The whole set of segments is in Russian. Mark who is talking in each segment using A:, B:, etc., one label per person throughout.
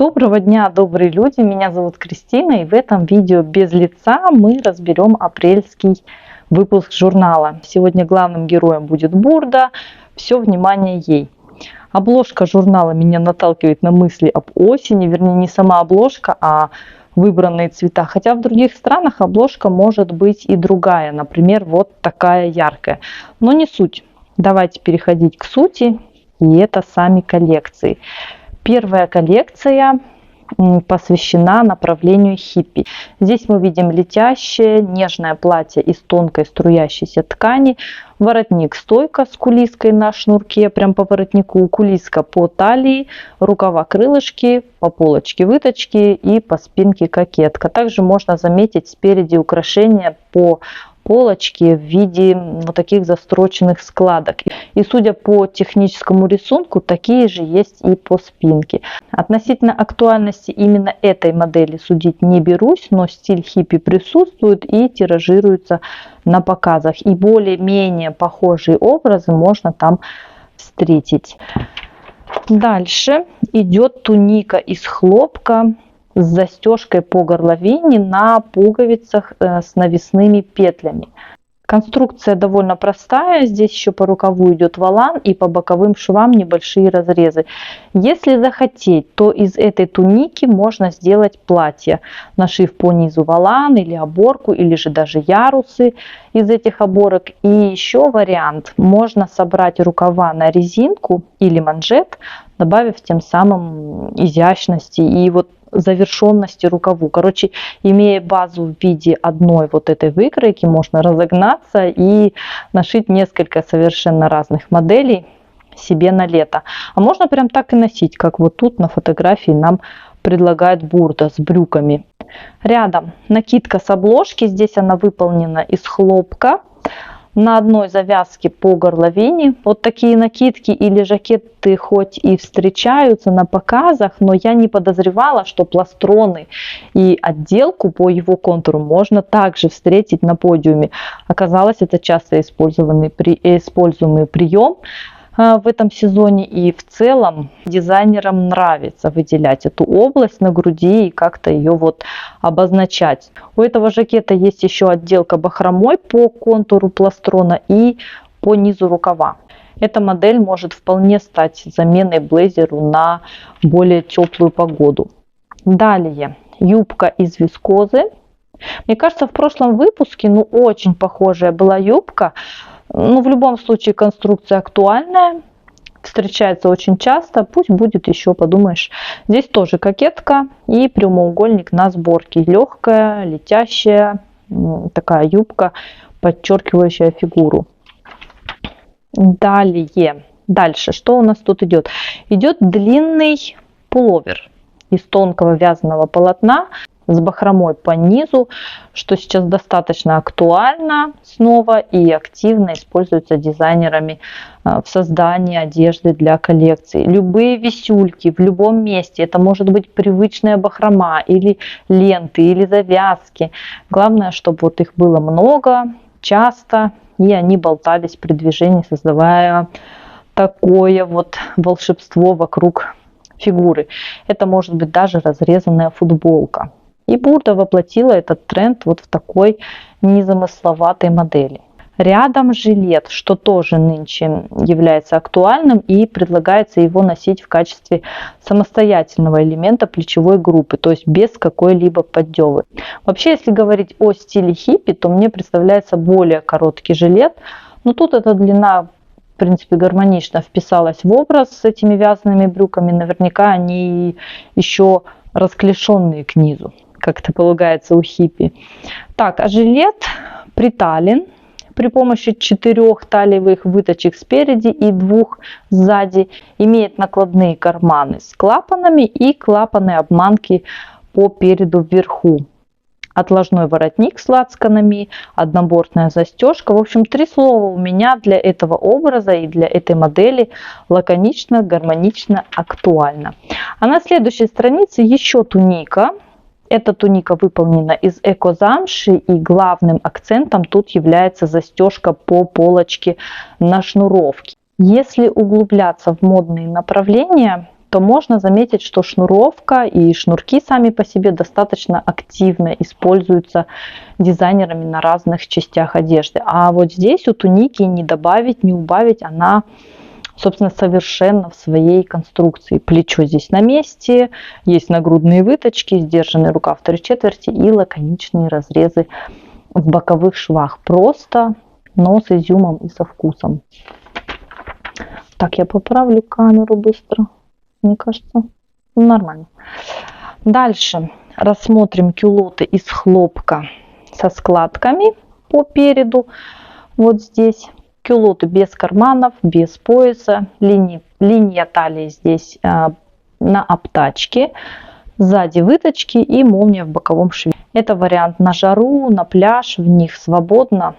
A: Доброго дня, добрые люди! Меня зовут Кристина, и в этом видео без лица мы разберем апрельский выпуск журнала. Сегодня главным героем будет Бурда, все внимание ей. Обложка журнала меня наталкивает на мысли об осени, вернее не сама обложка, а выбранные цвета. Хотя в других странах обложка может быть и другая, например, вот такая яркая. Но не суть. Давайте переходить к сути, и это сами коллекции. Первая коллекция посвящена направлению хиппи. Здесь мы видим летящее нежное платье из тонкой струящейся ткани, воротник-стойка с кулиской на шнурке, прям по воротнику, кулиска по талии, рукава-крылышки, по полочке выточки и по спинке кокетка. Также можно заметить спереди украшения по полочки в виде вот таких застроченных складок. И судя по техническому рисунку, такие же есть и по спинке. Относительно актуальности именно этой модели судить не берусь, но стиль хиппи присутствует и тиражируется на показах. И более-менее похожие образы можно там встретить. Дальше идет туника из хлопка с застежкой по горловине на пуговицах с навесными петлями. Конструкция довольно простая, здесь еще по рукаву идет волан и по боковым швам небольшие разрезы. Если захотеть, то из этой туники можно сделать платье, нашив по низу волан или оборку, или же даже ярусы из этих оборок. И еще вариант, можно собрать рукава на резинку или манжет, добавив тем самым изящности и вот завершенности рукаву. Короче, имея базу в виде одной вот этой выкройки, можно разогнаться и нашить несколько совершенно разных моделей себе на лето. А можно прям так и носить, как вот тут на фотографии нам предлагает Бурда с брюками. Рядом накидка с обложки, здесь она выполнена из хлопка. На одной завязке по горловине. Вот такие накидки или жакеты хоть и встречаются на показах, но я не подозревала, что пластроны и отделку по его контуру можно также встретить на подиуме. Оказалось, это часто используемый прием в этом сезоне, и в целом дизайнерам нравится выделять эту область на груди и как-то ее вот обозначать. У этого жакета есть еще отделка бахромой по контуру пластрона и по низу рукава. Эта модель может вполне стать заменой блейзеру на более теплую погоду. Далее юбка из вискозы. Мне кажется, в прошлом выпуске очень похожая была юбка. В любом случае конструкция актуальная, встречается очень часто, пусть будет еще, подумаешь. Здесь тоже кокетка и прямоугольник на сборке. Легкая, летящая, такая юбка, подчеркивающая фигуру. Дальше, что у нас тут идет? Идет длинный пуловер из тонкого вязаного полотна с бахромой по низу, что сейчас достаточно актуально снова и активно используется дизайнерами в создании одежды для коллекций. Любые висюльки в любом месте, это может быть привычная бахрома или ленты, или завязки. Главное, чтобы вот их было много, часто, и они болтались при движении, создавая такое вот волшебство вокруг фигуры. Это может быть даже разрезанная футболка. И Бурда воплотила этот тренд вот в такой незамысловатой модели. Рядом жилет, что тоже нынче является актуальным, и предлагается его носить в качестве самостоятельного элемента плечевой группы, то есть без какой-либо поддевы. Вообще, если говорить о стиле хиппи, то мне представляется более короткий жилет, но тут эта длина в принципе гармонично вписалась в образ с этими вязаными брюками. Наверняка они еще расклешенные к низу, как это полагается у хиппи. Так, а жилет притален при помощи 4 талиевых выточек спереди и 2 сзади. Имеет накладные карманы с клапанами и клапаны-обманки по переду вверху. Отложной воротник с лацканами, однобортная застежка. В общем, 3 слова у меня для этого образа и для этой модели: лаконично, гармонично, актуально. А на следующей странице еще туника. Эта туника выполнена из эко-замши, и главным акцентом тут является застежка по полочке на шнуровке. Если углубляться в модные направления, то можно заметить, что шнуровка и шнурки сами по себе достаточно активно используются дизайнерами на разных частях одежды. А вот здесь у туники не добавить, не убавить, она, собственно, совершенно в своей конструкции. Плечо здесь на месте, есть нагрудные выточки, сдержанный рукав 3/4 и лаконичные разрезы в боковых швах. Просто, но с изюмом и со вкусом. Так, я поправлю камеру быстро. Мне кажется, нормально. Дальше рассмотрим кюлоты из хлопка со складками по переду. Вот здесь кюлоты без карманов, без пояса. Линия талии здесь на обтачке. Сзади выточки и молния в боковом шве. Это вариант на жару, на пляж. В них свободно,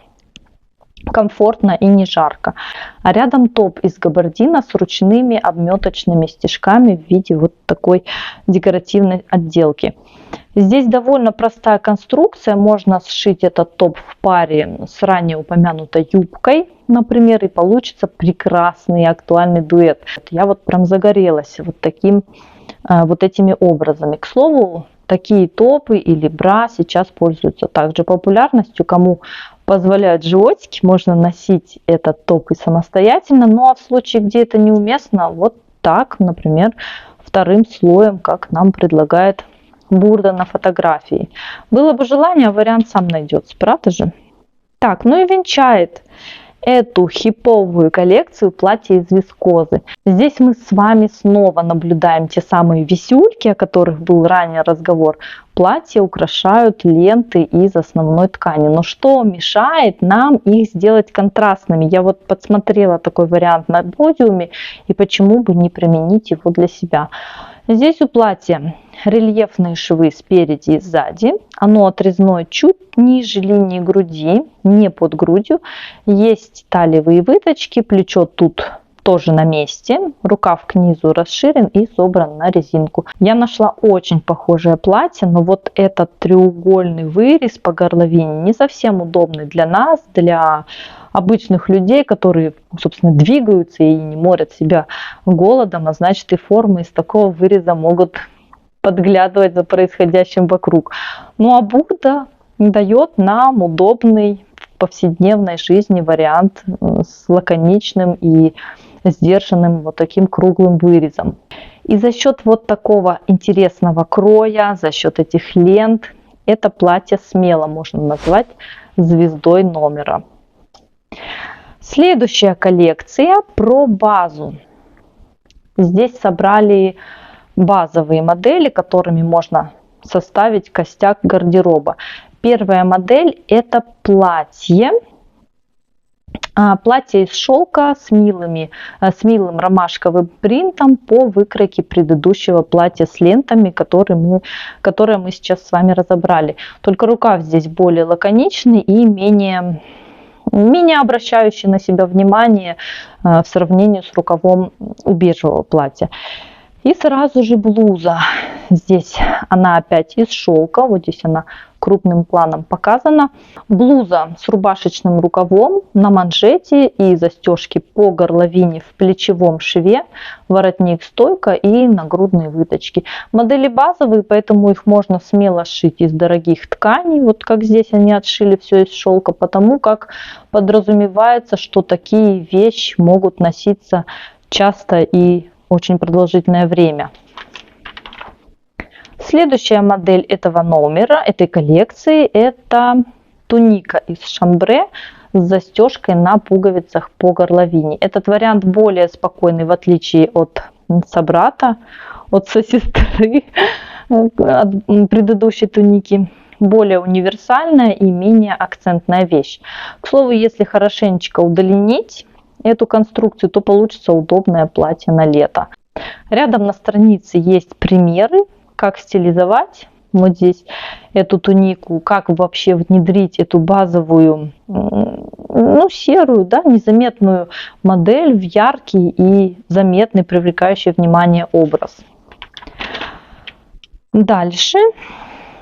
A: комфортно и не жарко. А рядом топ из габардина с ручными обметочными стежками в виде вот такой декоративной отделки. Здесь довольно простая конструкция. Можно сшить этот топ в паре с ранее упомянутой юбкой, например, и получится прекрасный и актуальный дуэт. Я вот прям загорелась вот этими образами. К слову, такие топы или бра сейчас пользуются также популярностью. Кому позволяют животики, можно носить этот топ и самостоятельно. Ну а в случае, где это неуместно, вот так, например, вторым слоем, как нам предлагает Бурда на фотографии. Было бы желание, вариант сам найдется, правда же? Так, ну и венчает эту хиповую коллекцию платья из вискозы. Здесь мы с вами снова наблюдаем те самые висюльки, о которых был ранее разговор. Платья украшают ленты из основной ткани. Но что мешает нам их сделать контрастными? Я вот подсмотрела такой вариант на подиуме, и почему бы не применить его для себя. Здесь у платья рельефные швы спереди и сзади. Оно отрезное чуть ниже линии груди, не под грудью. Есть талиевые выточки, плечо тут тоже на месте. Рукав к низу расширен и собран на резинку. Я нашла очень похожее платье, но вот этот треугольный вырез по горловине не совсем удобный для нас, для обычных людей, которые, собственно, двигаются и не морят себя голодом, а значит и формы из такого выреза могут подглядывать за происходящим вокруг. Ну а Бурда дает нам удобный в повседневной жизни вариант с лаконичным и сдержанным вот таким круглым вырезом. И за счет вот такого интересного кроя, за счет этих лент, это платье смело можно назвать звездой номера. Следующая коллекция про базу. Здесь собрали базовые модели, которыми можно составить костяк гардероба. Первая модель — это платье. Платье из шелка с милым ромашковым принтом по выкройке предыдущего платья с лентами, которое мы сейчас с вами разобрали. Только рукав здесь более лаконичный и менее обращающий на себя внимание в сравнении с рукавом у бежевого платья. И сразу же блуза. Здесь она опять из шелка. Вот здесь она крупным планом показана. Блуза с рубашечным рукавом на манжете и застежки по горловине в плечевом шве. Воротник стойка и нагрудные выточки. Модели базовые, поэтому их можно смело сшить из дорогих тканей. Вот как здесь они отшили все из шелка, потому как подразумевается, что такие вещи могут носиться часто и очень продолжительное время. Следующая модель этого номера, этой коллекции, это туника из шамбре с застежкой на пуговицах по горловине. Этот вариант более спокойный, в отличие от собрата, от сестры, от предыдущей туники. Более универсальная и менее акцентная вещь. К слову, если хорошенечко удлинить эту конструкцию, то получится удобное платье на лето. Рядом на странице есть примеры, как стилизовать вот здесь эту тунику, как вообще внедрить эту базовую, серую, незаметную модель в яркий и заметный, привлекающий внимание образ. Дальше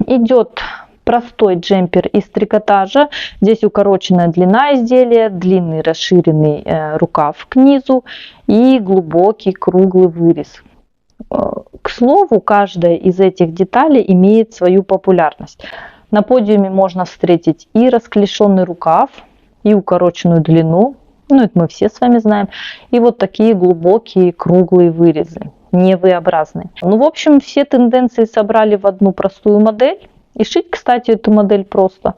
A: идет простой джемпер из трикотажа. Здесь укороченная длина изделия, длинный расширенный рукав к низу и глубокий круглый вырез. К слову, каждая из этих деталей имеет свою популярность. На подиуме можно встретить и расклешенный рукав, и укороченную длину, ну это мы все с вами знаем, и вот такие глубокие круглые вырезы, не V-образные. Ну, в общем, все тенденции собрали в одну простую модель. И шить, кстати, эту модель просто.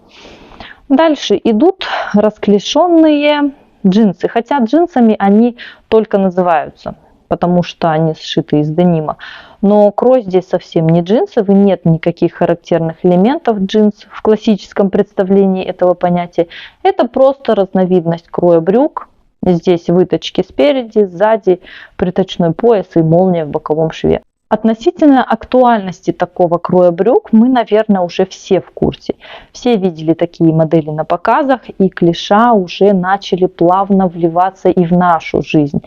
A: Дальше идут расклешенные джинсы, хотя джинсами они только называются, потому что они сшиты из денима. Но крой здесь совсем не джинсовый, нет никаких характерных элементов джинс в классическом представлении этого понятия. Это просто разновидность кроя брюк. Здесь выточки спереди, сзади, приточной пояс и молния в боковом шве. Относительно актуальности такого кроя брюк мы, наверное, уже все в курсе. Все видели такие модели на показах, и клиша уже начали плавно вливаться и в нашу жизнь.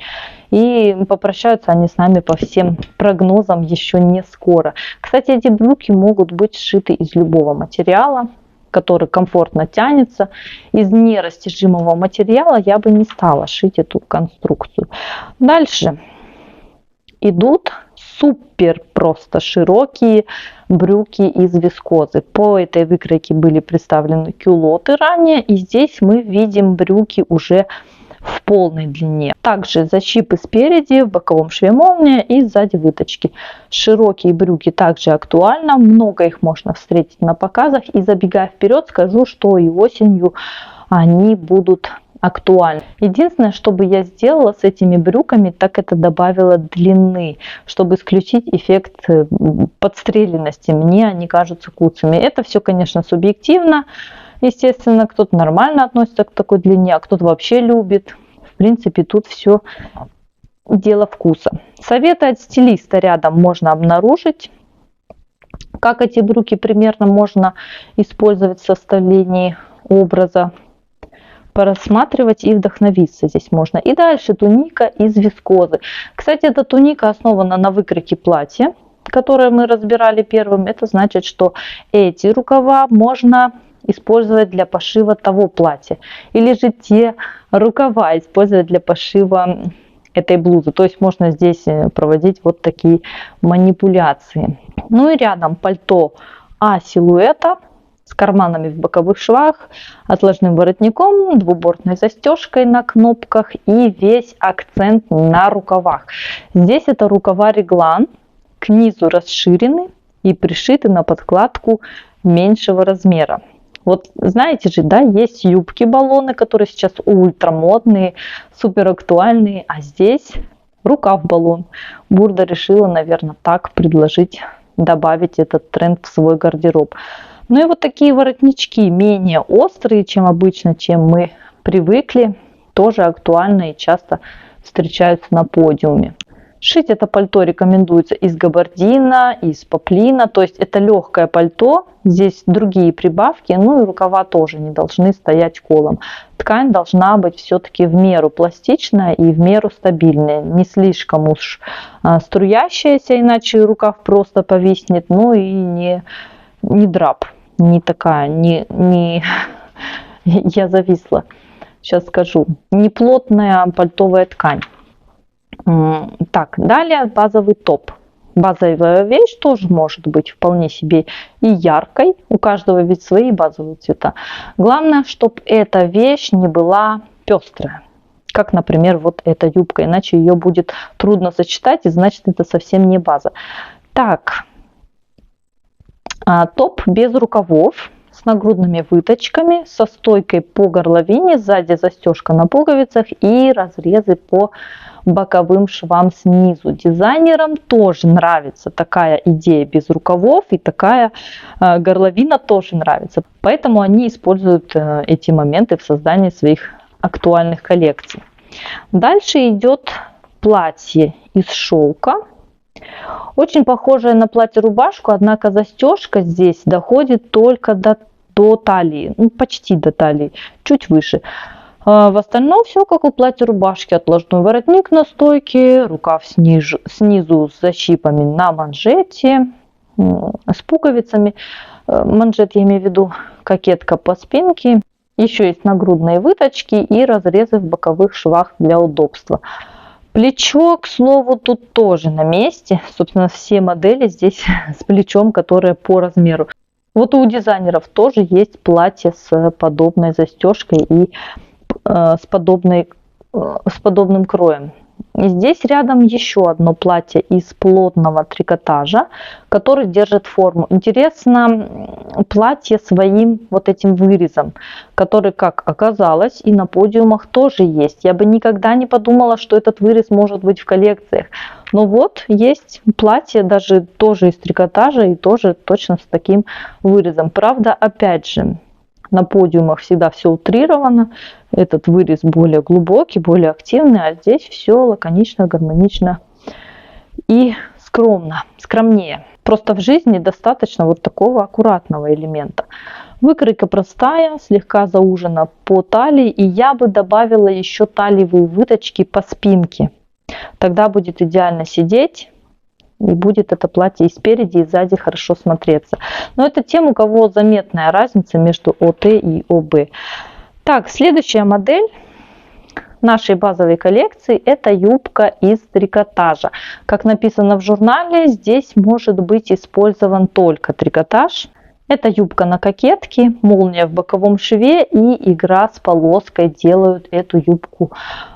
A: И попрощаются они с нами по всем прогнозам еще не скоро. Кстати, эти брюки могут быть сшиты из любого материала, который комфортно тянется. Из нерастяжимого материала я бы не стала шить эту конструкцию. Дальше идут супер просто широкие брюки из вискозы. По этой выкройке были представлены кюлоты ранее, и здесь мы видим брюки уже в полной длине. Также защипы спереди, в боковом шве молния и сзади выточки. Широкие брюки также актуально, много их можно встретить на показах. И забегая вперед, скажу, что и осенью они будут актуальны. Единственное, что бы я сделала с этими брюками, так это добавила длины, чтобы исключить эффект подстреленности. Мне они кажутся куцами. Это все, конечно, субъективно. Естественно, кто-то нормально относится к такой длине, а кто-то вообще любит. В принципе, тут все дело вкуса. Советы от стилиста рядом можно обнаружить. Как эти брюки примерно можно использовать в составлении образа, порассматривать и вдохновиться здесь можно. И дальше туника из вискозы. Кстати, эта туника основана на выкройке платья, которое мы разбирали первым. Это значит, что эти рукава можно использовать для пошива того платья. Или же те рукава использовать для пошива этой блузы. То есть можно здесь проводить вот такие манипуляции. Ну и рядом пальто А-силуэта с карманами в боковых швах, отложным воротником, двубортной застежкой на кнопках и весь акцент на рукавах. Здесь это рукава реглан, к низу расширены и пришиты на подкладку меньшего размера. Вот знаете же, да, есть юбки-баллоны, которые сейчас ультрамодные, супер актуальные, а здесь рукав-баллон. Бурда решила, наверное, так предложить, добавить этот тренд в свой гардероб. Ну и вот такие воротнички менее острые, чем обычно, чем мы привыкли, тоже актуальны и часто встречаются на подиуме. Шить это пальто рекомендуется из габардина, из поплина, то есть это легкое пальто, здесь другие прибавки, ну и рукава тоже не должны стоять колом. Ткань должна быть все-таки в меру пластичная и в меру стабильная, не слишком уж струящаяся, иначе рукав просто повиснет, ну и не драп, не такая, я зависла, сейчас скажу, не плотная пальтовая ткань. Так, далее базовый топ. Базовая вещь тоже может быть вполне себе и яркой. У каждого ведь свои базовые цвета. Главное, чтобы эта вещь не была пестрая. Как, например, вот эта юбка. Иначе ее будет трудно сочетать, и значит это совсем не база. Так, топ без рукавов, с нагрудными выточками, со стойкой по горловине, сзади застежка на пуговицах и разрезы по боковым швам снизу. Дизайнерам тоже нравится такая идея без рукавов, и такая горловина тоже нравится. Поэтому они используют эти моменты в создании своих актуальных коллекций. Дальше идет платье из шелка. Очень похожее на платье-рубашку, однако застежка здесь доходит только до талии, ну, почти до талии, чуть выше. В остальном все как у платья-рубашки. Отложной воротник на стойке, рукав снизу с защипами на манжете, с пуговицами. Манжет я имею в виду, кокетка по спинке. Еще есть нагрудные выточки и разрезы в боковых швах для удобства. Плечо, к слову, тут тоже на месте. Собственно, все модели здесь с плечом, которое по размеру. Вот у дизайнеров тоже есть платье с подобной застежкой и с подобным кроем. И здесь рядом еще одно платье из плотного трикотажа, который держит форму. Интересно, платье своим вот этим вырезом, который, как оказалось, и на подиумах тоже есть. Я бы никогда не подумала, что этот вырез может быть в коллекциях. Но вот есть платье даже тоже из трикотажа и тоже точно с таким вырезом. Правда, опять же, на подиумах всегда все утрировано, этот вырез более глубокий, более активный, а здесь все лаконично, гармонично и скромнее. Просто в жизни достаточно вот такого аккуратного элемента. Выкройка простая, слегка заужена по талии, и я бы добавила еще талиевые выточки по спинке. Тогда будет идеально сидеть. И будет это платье и спереди, и сзади хорошо смотреться. Но это тем, у кого заметная разница между ОТ и ОБ. Так, следующая модель нашей базовой коллекции – это юбка из трикотажа. Как написано в журнале, здесь может быть использован только трикотаж. Это юбка на кокетке, молния в боковом шве и игра с полоской делают эту юбку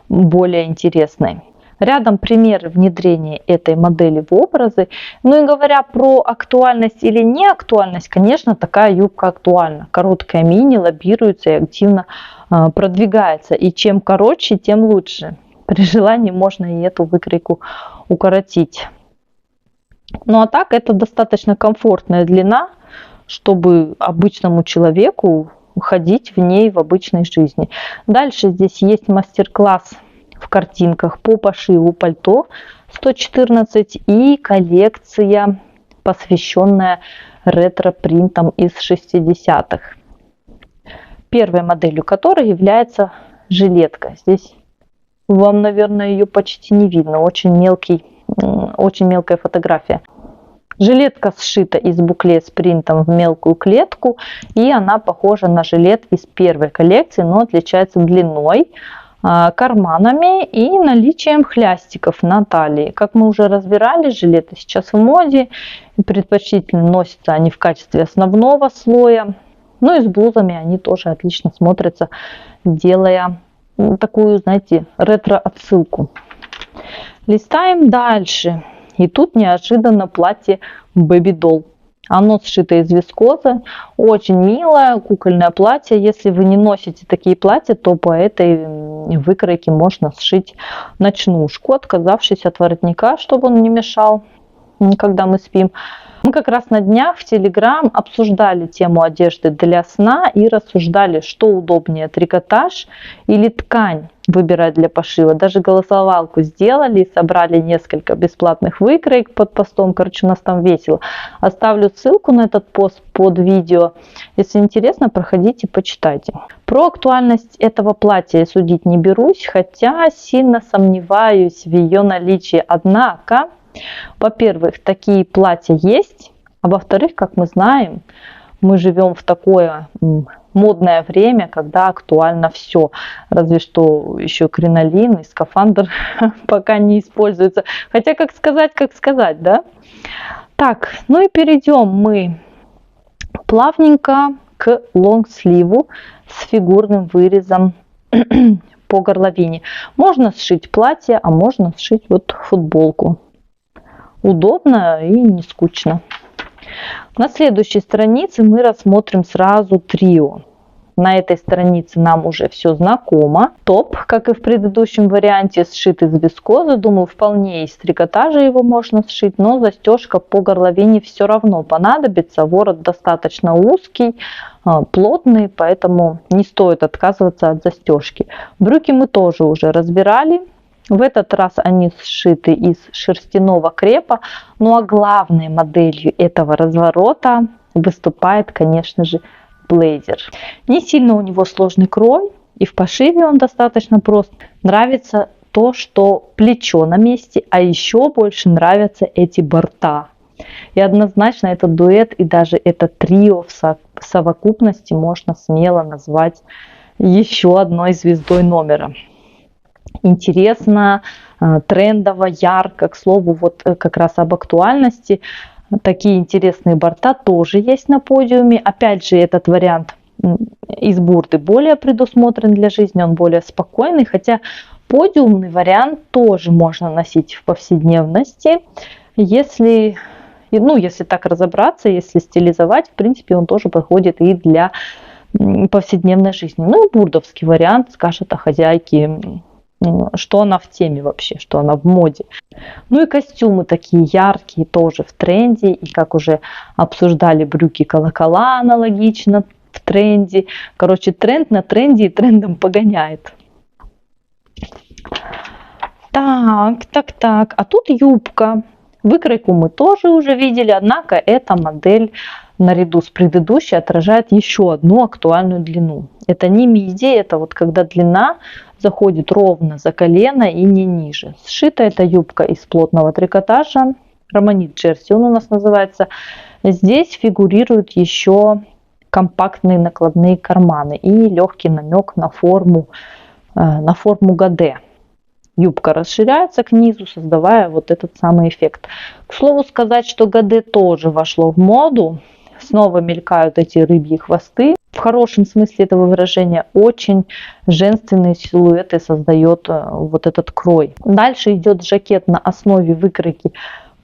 A: более интересной. Рядом примеры внедрения этой модели в образы. Ну и говоря про актуальность или не актуальность, конечно, такая юбка актуальна. Короткая мини лоббируется и активно продвигается. И чем короче, тем лучше. При желании можно и эту выкройку укоротить. Ну а так, это достаточно комфортная длина, чтобы обычному человеку ходить в ней в обычной жизни. Дальше здесь есть мастер-класс в картинках по пошиву пальто 114 и коллекция, посвященная ретро-принтам из 60-х. Первой моделью которой является жилетка. Здесь вам, наверное, ее почти не видно. Очень мелкая фотография. Жилетка сшита из букле с принтом в мелкую клетку. И она похожа на жилет из первой коллекции, но отличается длиной, карманами и наличием хлястиков на талии. Как мы уже разбирали, жилеты сейчас в моде. Предпочтительно носятся они в качестве основного слоя. Ну и с блузами они тоже отлично смотрятся, делая такую, знаете, ретро-отсылку. Листаем дальше. И тут неожиданно платье Baby Doll. Оно сшито из вискозы, очень милое кукольное платье. Если вы не носите такие платья, то по этой выкройке можно сшить ночнушку, отказавшись от воротника, чтобы он не мешал, когда мы спим. Мы как раз на днях в Telegram обсуждали тему одежды для сна и рассуждали, что удобнее, трикотаж или ткань выбирать для пошива. Даже голосовалку сделали, собрали несколько бесплатных выкроек под постом. Короче, у нас там весело. Оставлю ссылку на этот пост под видео. Если интересно, проходите, почитайте. Про актуальность этого платья я судить не берусь, хотя сильно сомневаюсь в ее наличии. Однако, во-первых, такие платья есть, а во-вторых, как мы знаем, мы живем в такое модное время, когда актуально все. Разве что еще кринолин и скафандр пока не используются. Хотя, как сказать, да? Так, ну и перейдем мы плавненько к лонгсливу с фигурным вырезом по горловине. Можно сшить платье, а можно сшить вот футболку. Удобно и не скучно. На следующей странице мы рассмотрим сразу трио. На этой странице нам уже все знакомо. Топ, как и в предыдущем варианте, сшит из вискозы. Думаю, вполне из трикотажа его можно сшить, но застежка по горловине все равно понадобится. Ворот достаточно узкий, плотный, поэтому не стоит отказываться от застежки. Брюки мы тоже уже разбирали. В этот раз они сшиты из шерстяного крепа. Ну а главной моделью этого разворота выступает, конечно же, блейзер. Не сильно у него сложный крой, и в пошиве он достаточно прост. Нравится то, что плечо на месте, а еще больше нравятся эти борта. И однозначно этот дуэт и даже это трио в совокупности можно смело назвать еще одной звездой номера. интересно, трендово, ярко. К слову, вот как раз об актуальности. Такие интересные борта тоже есть на подиуме. Опять же, этот вариант из бурды более предусмотрен для жизни, он более спокойный, хотя подиумный вариант тоже можно носить в повседневности, если так разобраться, если стилизовать, в принципе, он тоже подходит и для повседневной жизни. Ну и бурдовский вариант скажет о хозяйке, что она в теме вообще, что она в моде. Ну и костюмы такие яркие, тоже в тренде. И как уже обсуждали, брюки-колокола аналогично в тренде. Короче, тренд на тренде и трендом погоняет. Так. А тут юбка. Выкройку мы тоже уже видели, однако эта модель наряду с предыдущей отражает еще одну актуальную длину. Это не миди, это вот когда длина заходит ровно за колено и не ниже. Сшита эта юбка из плотного трикотажа, романит джерси он у нас называется. Здесь фигурируют еще компактные накладные карманы и легкий намек на форму гаде. Юбка расширяется к низу, создавая вот этот самый эффект. К слову сказать, что гаде тоже вошло в моду. Снова мелькают эти рыбьи хвосты. В хорошем смысле этого выражения очень женственные силуэты создает вот этот крой. Дальше идет жакет на основе выкройки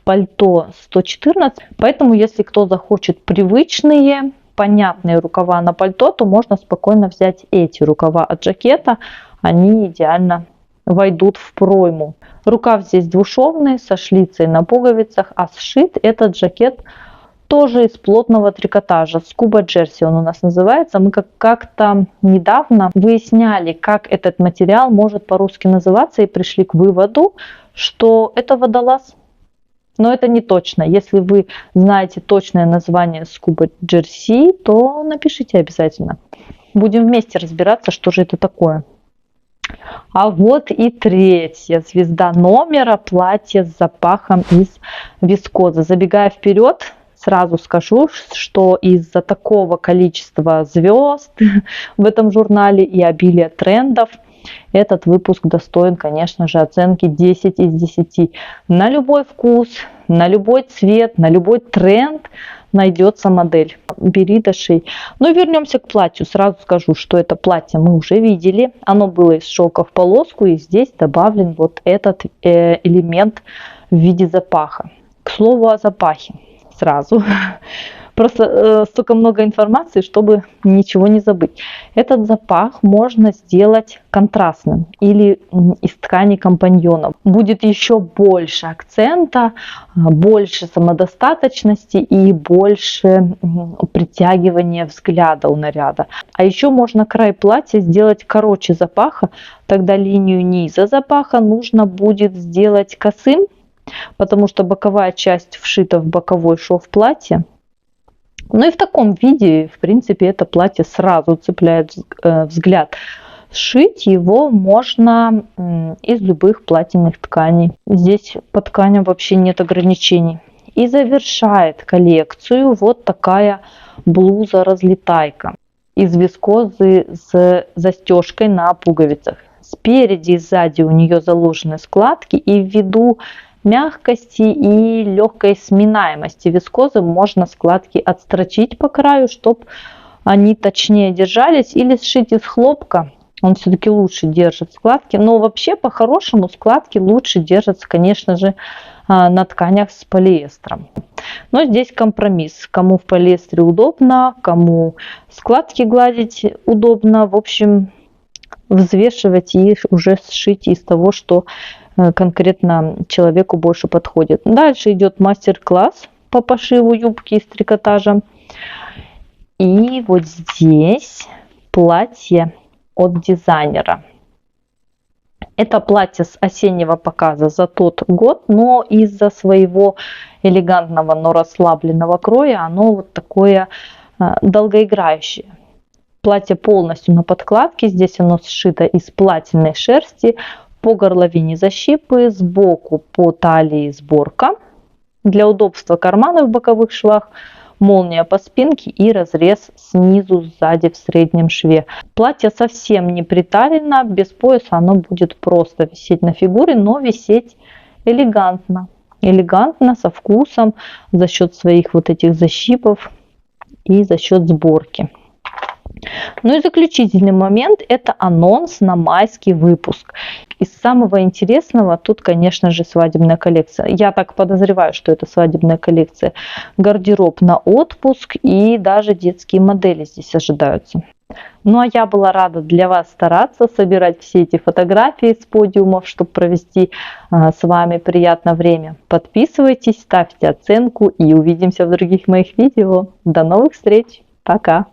A: пальто 114. Поэтому, если кто захочет привычные, понятные рукава на пальто, то можно спокойно взять эти рукава от жакета. Они идеально войдут в пройму. Рукав здесь двушовный, со шлицей на пуговицах, а сшит этот жакет тоже из плотного трикотажа. Скуба джерси он у нас называется. Мы как-то недавно выясняли, как этот материал может по-русски называться, и пришли к выводу, что это водолаз. Но это не точно. Если вы знаете точное название скуба джерси, то напишите обязательно. Будем вместе разбираться, что же это такое. А вот и третья звезда номера, платье с запахом из вискозы. Забегая вперед, сразу скажу, что из-за такого количества звезд в этом журнале и обилия трендов, этот выпуск достоин, конечно же, оценки 10 из 10. На любой вкус, на любой цвет, на любой тренд найдется модель. Бери, дошей. Ну и вернемся к платью. Сразу скажу, что это платье мы уже видели. Оно было из шелка в полоску, и здесь добавлен вот этот элемент в виде запаха. К слову о запахе. Сразу. Просто столько много информации, чтобы ничего не забыть. Этот запах можно сделать контрастным или из ткани компаньонов. Будет еще больше акцента, больше самодостаточности и больше притягивания взгляда у наряда. А еще можно край платья сделать короче запаха, тогда линию низа запаха нужно будет сделать косым, потому что боковая часть вшита в боковой шов платья. Ну и в таком виде, в принципе, это платье сразу цепляет взгляд. Сшить его можно из любых платьяных тканей. Здесь по тканям вообще нет ограничений. И завершает коллекцию вот такая блуза-разлетайка из вискозы с застежкой на пуговицах. Спереди и сзади у нее заложены складки, и ввиду мягкости и легкой сминаемости вискозы можно складки отстрочить по краю, чтобы они точнее держались, или сшить из хлопка. Он все-таки лучше держит складки, но вообще по-хорошему складки лучше держатся, конечно же, на тканях с полиэстером. Но здесь компромисс. Кому в полиэстере удобно, кому складки гладить удобно. В общем, взвешивать и уже сшить из того, что конкретно человеку больше подходит. Дальше идет мастер-класс по пошиву юбки из трикотажа. И вот здесь платье от дизайнера. Это платье с осеннего показа за тот год, но из-за своего элегантного, но расслабленного кроя оно вот такое долгоиграющее. Платье полностью на подкладке. Здесь оно сшито из платиной шерсти. По горловине защипы, сбоку по талии сборка. Для удобства карманы в боковых швах. молния по спинке и разрез снизу сзади в среднем шве. Платье совсем не приталено, без пояса оно будет просто висеть на фигуре, но висеть элегантно. Элегантно, со вкусом, за счет своих вот этих защипов и за счет сборки. Ну и заключительный момент – это анонс на майский выпуск. Из самого интересного тут, конечно же, свадебная коллекция. Я так подозреваю, что это свадебная коллекция. Гардероб на отпуск и даже детские модели здесь ожидаются. Ну а я была рада для вас стараться, собирать все эти фотографии с подиумов, чтобы провести с вами приятное время. Подписывайтесь, ставьте оценку и увидимся в других моих видео. До новых встреч. Пока.